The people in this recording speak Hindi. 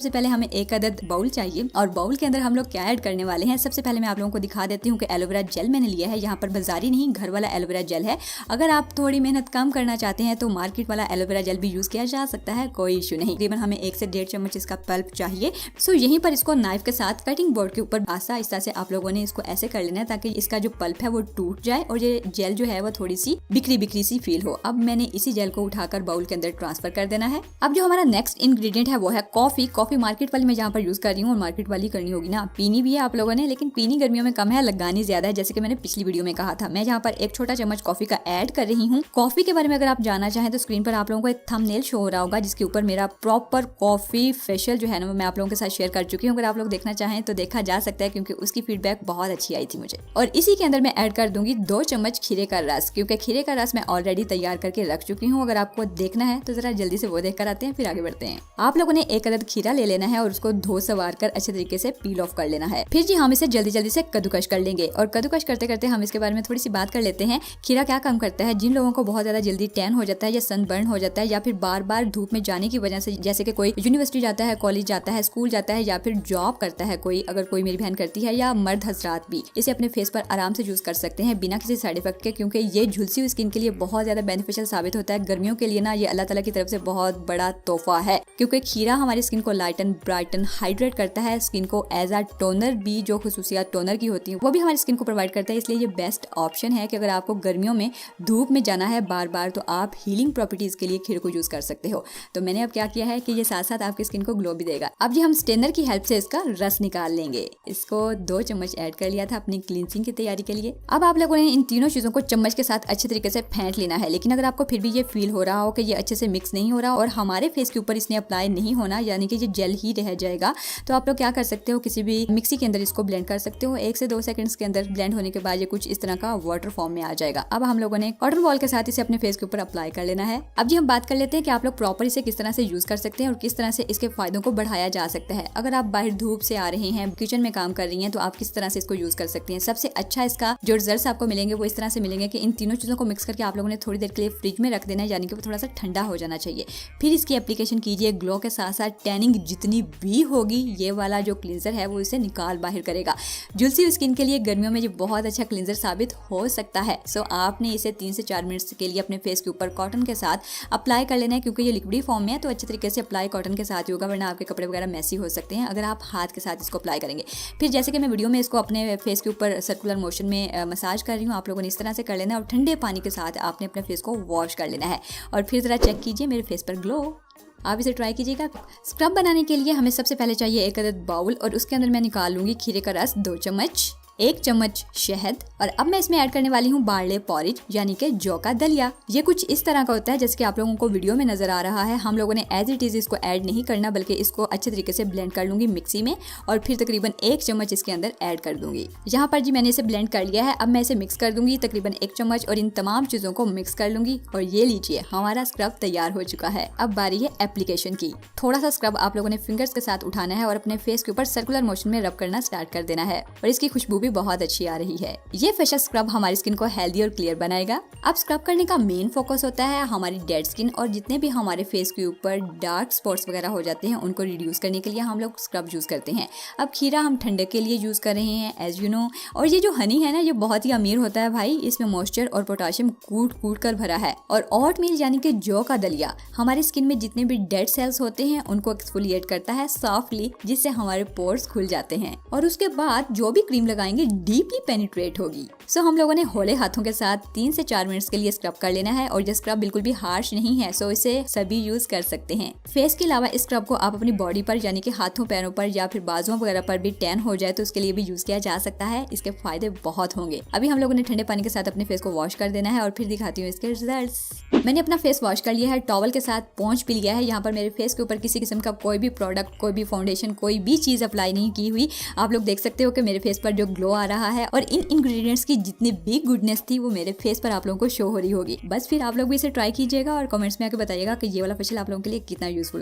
सबसे पहले हमें एक अदद बाउल चाहिए और बाउल के अंदर हम लोग क्या ऐड करने वाले हैं। सबसे पहले मैं आप लोगों को दिखा देती हूँ कि एलोवेरा जेल मैंने लिया है। यहाँ पर बाजारी नहीं, घर वाला एलोवेरा जेल है। अगर आप थोड़ी मेहनत कम करना चाहते हैं तो मार्केट वाला एलोवेरा जेल भी यूज किया जा सकता है, कोई इशू नहीं। तकरीबन हमें 1 से 1.5 चम्मच इसका पल्प चाहिए। सो यहीं पर इसको नाइफ के साथ कटिंग बोर्ड के ऊपर आहिस्ता से आप लोगों ने इसको ऐसे कर लेना है ताकि इसका जो पल्प है वो टूट जाए और ये जेल जो है वो थोड़ी सी बिखरी सी फील हो। अब मैंने इसी जेल को उठाकर बाउल के अंदर ट्रांसफर कर देना है। अब जो हमारा नेक्स्ट इंग्रेडिएंट है वो है कॉफी। कॉफी मार्केट वाली मैं जहाँ पर यूज कर रही हूँ और मार्केट वाली करनी होगी ना। पीनी भी है आप लोगों ने, लेकिन पीनी गर्मियों में कम है, लगानी ज्यादा है, जैसे कि मैंने पिछली वीडियो में कहा था। मैं यहाँ पर 1 छोटा चम्मच कॉफी का ऐड कर रही हूँ। कॉफी के बारे में अगर आप जानना चाहें तो स्क्रीन पर आप लोगों को एक थंबनेल शो हो रहा होगा जिसके ऊपर मेरा प्रॉपर कॉफी फेशियल जो है ना मैं आप लोगों के साथ शेयर कर चुकी हूँ। अगर आप लोग देखना चाहें तो देखा जा सकता है क्योंकि उसकी फीडबैक बहुत अच्छी आई थी मुझे। और इसी के अंदर मैं ऐड कर दूंगी 2 चम्मच खीरे का रस, क्योंकि खीरे का रस मैं ऑलरेडी तैयार करके रख चुकी हूँ। अगर आपको देखना है तो जरा जल्दी से वो देख कर आते हैं, फिर आगे बढ़ते हैं। आप लोगों ने 1 अदद खीरा ले लेना है और उसको धो सवार कर अच्छे तरीके से पील ऑफ कर लेना है। फिर जी हम इसे जल्दी से कद्दूकश कर लेंगे और कद्दूकश करते करते हम इसके बारे में थोड़ी सी बात कर लेते हैं। खीरा क्या काम करता है? जिन लोगों को बहुत ज्यादा जल्दी टैन हो जाता है या सनबर्न हो जाता है या फिर बार बार धूप में जाने की वजह से, जैसे कि कोई यूनिवर्सिटी जाता है, कॉलेज जाता है, स्कूल जाता है या फिर जॉब करता है कोई, अगर कोई मेरी बहन करती है या मर्द हजरात भी इसे अपने फेस पर आराम से यूज कर सकते हैं बिना किसी साइड इफेक्ट के, क्योंकि ये झुलसी हुई स्किन के लिए बहुत ज्यादा बेनिफिशियल साबित होता है। गर्मियों के लिए ना ये अल्लाह ताला की तरफ से बहुत बड़ा तोहफा है, क्योंकि खीरा हमारी स्किन को लाइटन, ब्राइटन, हाइड्रेट करता है। स्किन को एज अ टोनर भी, जो खुसूसियात टोनर की होती है वो भी हमारी स्किन को प्रोवाइड करता है। इसलिए ये बेस्ट ऑप्शन है कि अगर आपको गर्मियों में धूप में जाना है बार बार तो आप हीलिंग प्रॉपर्टीज के लिए खीरे को यूज कर सकते हो। तो मैंने अब क्या किया है कि ये साथ साथ आपकी स्किन को ग्लो भी देगा। अब ये हम स्ट्रेनर की हेल्प से इसका रस निकाल लेंगे। इसको 2 चम्मच ऐड कर लिया था अपनी क्लींसिंग की तैयारी के लिए। अब आप लोगों ने इन तीनों चीजों को चम्मच के साथ अच्छे तरीके से फेंट लेना है। लेकिन अगर आपको फिर भी ये फील हो रहा हो कि ये अच्छे से मिक्स नहीं हो रहा और हमारे फेस के ऊपर इसने अप्लाई नहीं होना, यानी कि ये जेल ही रह जाएगा, तो आप लोग क्या कर सकते हो, किसी भी मिक्सी के अंदर इसको ब्लेंड कर सकते हो। 1 से 2 सेकंड्स के अंदर ब्लेंड होने के बाद ये कुछ इस तरह का वाटर फॉर्म में आ जाएगा। अब हम लोगों ने कॉटन बॉल के साथ इसे अपने फेस के ऊपर अप्लाई कर लेना है। अब जी हम बात कर लेते हैं कि आप लोग प्रॉपर इसे किस तरह से यूज कर सकते हैं और किस तरह से इसके फायदों को बढ़ाया जा सकता है। अगर आप बाहर धूप से आ रहे हैं, किचन में काम कर रही हैं, तो आप किस तरह से इसको यूज कर सकते हैं। सबसे अच्छा इसका जो रिजल्ट आपको मिलेंगे वो इस तरह से मिलेंगे कि इन तीनों चीजों को मिक्स करके आप लोगों ने थोड़ी देर के लिए फ्रिज में रख देना है, यानी कि वो थोड़ा सा ठंडा हो जाना चाहिए। फिर इसकी एप्लीकेशन कीजिए। ग्लो के साथ साथ टैनिंग जितनी भी होगी ये वाला जो क्लींजर है वो इसे निकाल बाहर करेगा। झुलसी स्किन के लिए गर्मियों में ये बहुत अच्छा क्लींजर साबित हो सकता है। सो आपने इसे 3 से 4 मिनट के लिए अपने फेस के ऊपर कॉटन के साथ अप्लाई कर लेना है, क्योंकि ये लिक्विडी फॉर्म में है तो अच्छे तरीके से अप्लाई कॉटन के साथ ही होगा, वरना आपके कपड़े वगैरह मैसी हो सकते हैं अगर आप हाथ के साथ इसको अप्लाई करेंगे। फिर जैसे कि मैं वीडियो में इसको अपने फेस के ऊपर सर्कुलर मोशन में मसाज कर रही हूँ, आप लोगों ने इस तरह से कर लेना है और ठंडे पानी के साथ आपने अपने फेस को वॉश कर लेना है और फिर जरा चेक कीजिए मेरे फेस पर ग्लो। आप इसे ट्राई कीजिएगा। स्क्रब बनाने के लिए हमें सबसे पहले चाहिए 1 अदद बाउल और उसके अंदर मैं निकाल लूंगी खीरे का रस 2 चम्मच, 1 चम्मच शहद और अब मैं इसमें ऐड करने वाली हूँ बार्ले पॉरिज, यानी कि जौ का दलिया। ये कुछ इस तरह का होता है जैसे कि आप लोगों को वीडियो में नजर आ रहा है। हम लोगों ने एज इट इज इसको ऐड नहीं करना, बल्कि इसको अच्छे तरीके से ब्लेंड कर लूंगी मिक्सी में और फिर तकरीबन 1 चम्मच इसके अंदर ऐड कर दूंगी। यहाँ पर जी मैंने इसे ब्लेंड कर लिया है। अब मैं इसे मिक्स कर दूंगी तकरीबन 1 चम्मच और इन तमाम चीजों को मिक्स कर लूंगी और ये लीजिए हमारा स्क्रब तैयार हो चुका है। अब बारी है एप्लीकेशन की। थोड़ा सा स्क्रब आप लोगों ने फिंगर्स के साथ उठाना है और अपने फेस के ऊपर सर्कुलर मोशन में रब करना स्टार्ट कर देना है और इसकी खुशबू भी बहुत अच्छी आ रही है। ये फेशियल स्क्रब हमारी स्किन को हेल्दी और क्लियर बनाएगा। अब स्क्रब करने का मेन फोकस होता है हमारी डेड स्किन और जितने भी हमारे फेस के ऊपर डार्क स्पॉट्स वगैरह हो जाते हैं उनको रिड्यूस करने के लिए हम लोग स्क्रब यूज करते हैं। अब खीरा हम ठंडे के लिए यूज कर रहे हैं एज यू नो, और ये जो हनी है ना ये बहुत ही अमीर होता है भाई। इसमें मॉइस्चर और पोटाशियम कूट कर भरा है और ओट मील यानी कि जौ का दलिया हमारी स्किन में जितने भी डेड सेल्स होते हैं उनको एक्सफोलिएट करता है सॉफ्टली, जिससे हमारे पोर्स खुल जाते हैं और उसके बाद जो भी क्रीम लगाएंगे डीपली पेनिट्रेट होगी। सो हम लोगों ने होले हाथों के साथ 3 से 4 मिनट के लिए स्क्रब कर लेना है और ये स्क्रब बिल्कुल भी हार्श नहीं है, सो इसे सभी यूज कर सकते हैं। फेस के अलावा इस स्क्रब को आप अपनी बॉडी पर यानी कि हाथों पैरों पर या फिर बाजुओं वगैरह पर भी टैन हो जाए तो उसके लिए भी यूज किया जा सकता है। इसके फायदे बहुत होंगे। अभी हम लोगों ने ठंडे पानी के साथ अपने फेस को वॉश कर देना है और फिर दिखाती हूँ इसके रिजल्ट्स। मैंने अपना फेस वॉश कर लिया है, टॉवल के साथ पोंछ भी लिया है। यहाँ पर मेरे फेस के ऊपर किसी किस्म का कोई भी प्रोडक्ट, कोई भी फाउंडेशन, कोई भी चीज अप्लाई नहीं की हुई। आप लोग देख सकते हो कि मेरे फेस पर जो ग्लो आ रहा है और इन इंग्रेडिएंट्स की जितनी भी गुडनेस थी वो मेरे फेस पर आप लोगों को शो हो रही होगी। बस फिर आप लोग भी इसे ट्राई कीजिएगा और कमेंट्स में आके बताइएगा कि ये वाला फेशियल आप लोगों के लिए कितना यूजफुल